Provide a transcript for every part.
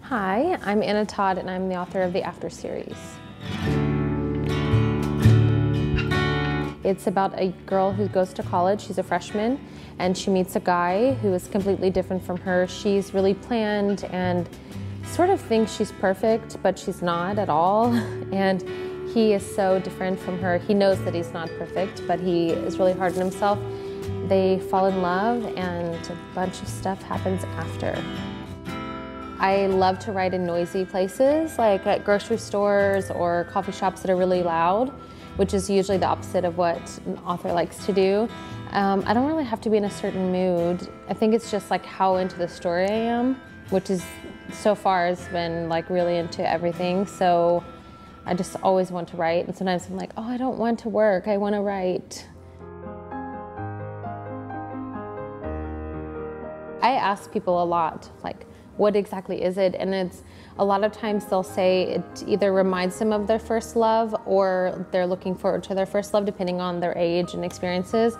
Hi, I'm Anna Todd and I'm the author of the After series. It's about a girl who goes to college, she's a freshman, and she meets a guy who is completely different from her. She's really planned and sort of thinks she's perfect, but she's not at all. And he is so different from her. He knows that he's not perfect, but he is really hard on himself. They fall in love and a bunch of stuff happens after. I love to write in noisy places, like at grocery stores or coffee shops that are really loud, which is usually the opposite of what an author likes to do. I don't really have to be in a certain mood. I think it's just like how into the story I am, which is so far has been like really into everything. So I just always want to write, and sometimes I'm like, oh, I don't want to work, I want to write. I ask people a lot, like, what exactly is it? And it's a lot of times they'll say it either reminds them of their first love or they're looking forward to their first love, depending on their age and experiences.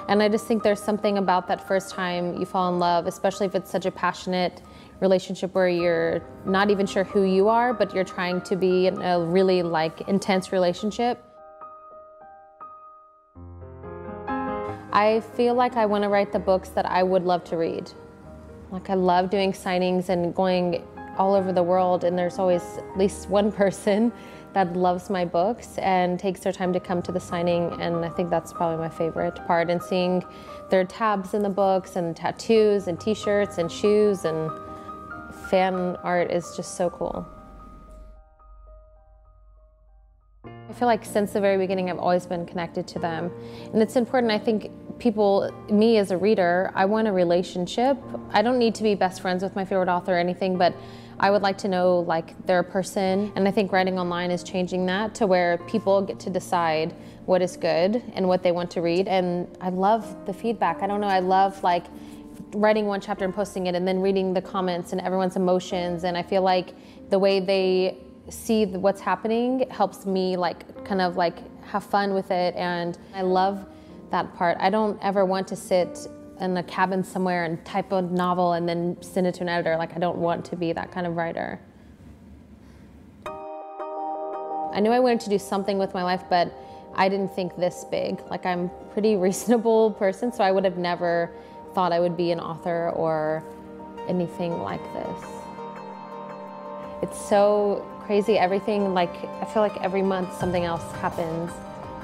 And I just think there's something about that first time you fall in love, especially if it's such a passionate relationship where you're not even sure who you are, but you're trying to be in a really like intense relationship. I feel like I want to write the books that I would love to read. Like I love doing signings and going all over the world, and there's always at least one person that loves my books and takes their time to come to the signing, and I think that's probably my favorite part, and seeing their tabs in the books and tattoos and t-shirts and shoes and fan art is just so cool. I feel like since the very beginning I've always been connected to them, and it's important. I think people, me as a reader, I want a relationship. I don't need to be best friends with my favorite author or anything, but I would like to know like they're a person, and I think writing online is changing that to where people get to decide what is good and what they want to read. And I love the feedback. I don't know, I love like writing one chapter and posting it and then reading the comments and everyone's emotions, and I feel like the way they see what's happening helps me like kind of like have fun with it, and I love that part. I don't ever want to sit in a cabin somewhere and type a novel and then send it to an editor. Like I don't want to be that kind of writer. I knew I wanted to do something with my life, but I didn't think this big. Like I'm a pretty reasonable person, so I would have never thought I would be an author or anything like this. It's so crazy, everything, like I feel like every month something else happens,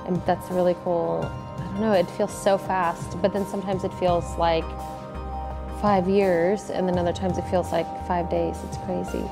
and that's really cool. I don't know, it feels so fast, but then sometimes it feels like 5 years, and then other times it feels like 5 days. It's crazy.